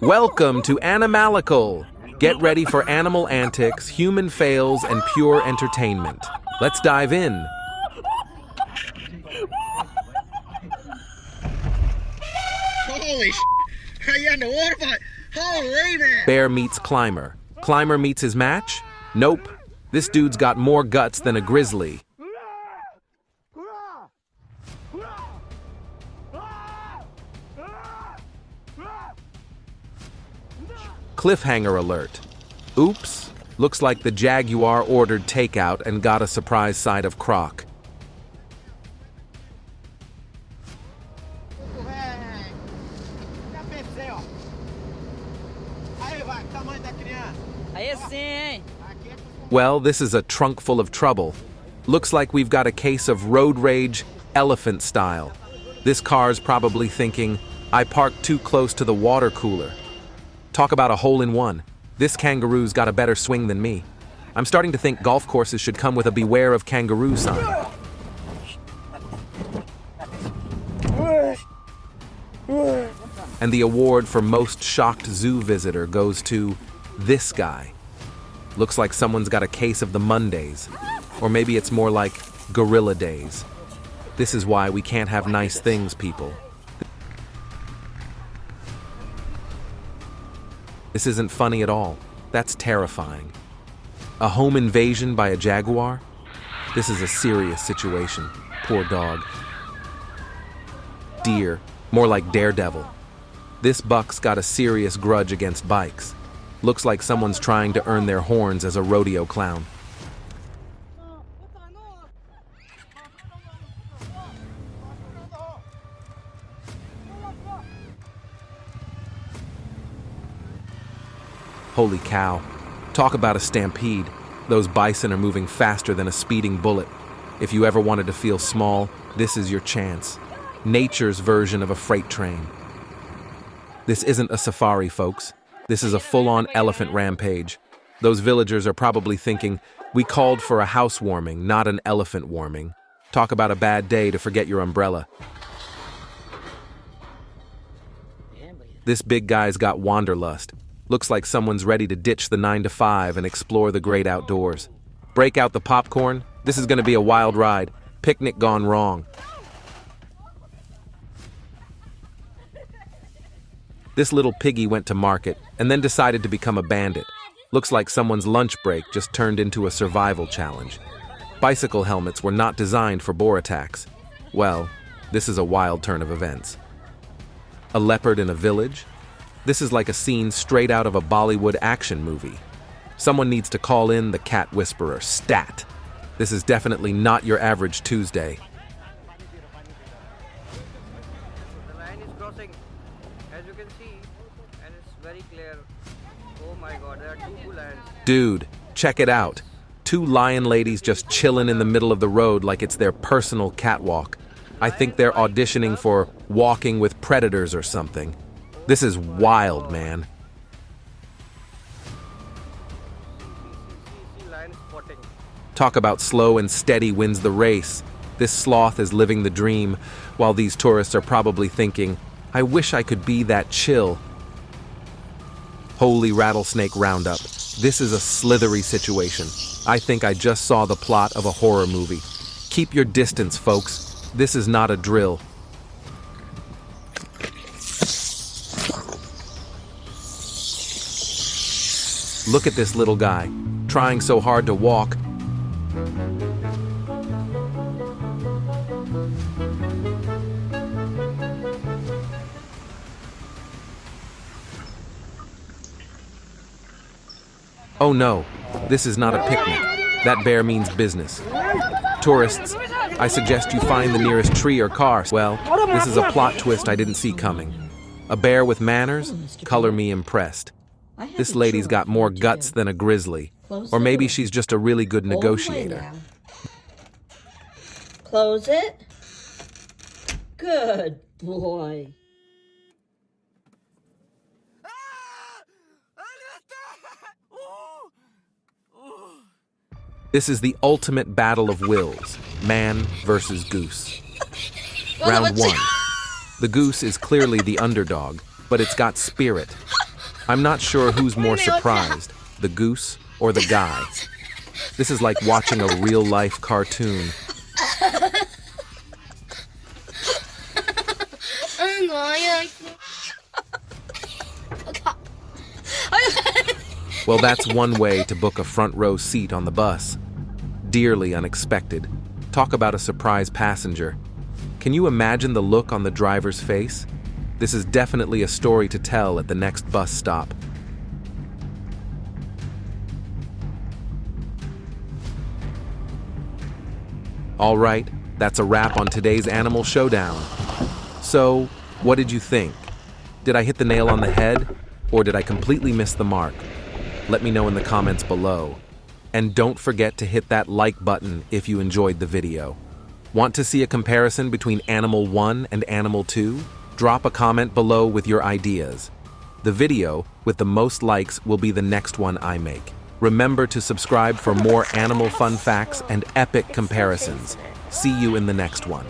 Welcome to Animalical. Get ready for animal antics, human fails, and pure entertainment. Let's dive in. Holy sh**! Are you in the water? Holy man! Bear meets climber. Climber meets his match? Nope. This dude's got more guts than a grizzly. Cliffhanger alert. Oops. Looks like the jaguar ordered takeout and got a surprise side of croc. Well, this is a trunk full of trouble. Looks like we've got a case of road rage, elephant style. This car's probably thinking, I parked too close to the water cooler. Talk about a hole-in-one. This kangaroo's got a better swing than me. I'm starting to think golf courses should come with a beware of kangaroo sign. And the award for most shocked zoo visitor goes to this guy. Looks like someone's got a case of the Mondays. Or maybe it's more like gorilla days. This is why we can't have nice things, people. This isn't funny at all. That's terrifying. A home invasion by a jaguar? This is a serious situation. Poor dog. Deer, more like daredevil. This buck's got a serious grudge against bikes. Looks like someone's trying to earn their horns as a rodeo clown. Holy cow. Talk about a stampede. Those bison are moving faster than a speeding bullet. If you ever wanted to feel small, this is your chance. Nature's version of a freight train. This isn't a safari, folks. This is a full-on elephant rampage. Those villagers are probably thinking, we called for a housewarming, not an elephant warming. Talk about a bad day to forget your umbrella. This big guy's got wanderlust. Looks like someone's ready to ditch the 9-to-5 and explore the great outdoors. Break out the popcorn. This is going to be a wild ride. Picnic gone wrong. This little piggy went to market and then decided to become a bandit. Looks like someone's lunch break just turned into a survival challenge. Bicycle helmets were not designed for boar attacks. Well, this is a wild turn of events. A leopard in a village? This is like a scene straight out of a Bollywood action movie. Someone needs to call in the cat whisperer, stat. This is definitely not your average Tuesday. The line is crossing, as you can see, and it's very clear. Oh my god, there are two lions. Dude, check it out. Two lion ladies just chilling in the middle of the road like it's their personal catwalk. I think they're auditioning for Walking with Predators or something. This is wild, man. Talk about slow and steady wins the race. This sloth is living the dream, while these tourists are probably thinking, I wish I could be that chill. Holy rattlesnake roundup. This is a slithery situation. I think I just saw the plot of a horror movie. Keep your distance, folks. This is not a drill. Look at this little guy, trying so hard to walk. Oh no, this is not a picnic. That bear means business. Tourists, I suggest you find the nearest tree or car. Well, this is a plot twist I didn't see coming. A bear with manners? Color me impressed. This lady's got more guts than a grizzly. Or maybe she's just a really good negotiator. Close it. Good boy. This is the ultimate battle of wills. Man versus goose. Round one. The goose is clearly the underdog, but it's got spirit. I'm not sure who's more surprised, the goose or the guy. This is like watching a real-life cartoon. Well, that's one way to book a front row seat on the bus. Dearly unexpected. Talk about a surprise passenger. Can you imagine the look on the driver's face? This is definitely a story to tell at the next bus stop. All right, that's a wrap on today's Animal Showdown. So, what did you think? Did I hit the nail on the head, or did I completely miss the mark? Let me know in the comments below. And don't forget to hit that like button if you enjoyed the video. Want to see a comparison between Animal 1 and Animal 2? Drop a comment below with your ideas. The video with the most likes will be the next one I make. Remember to subscribe for more animal fun facts and epic comparisons. See you in the next one.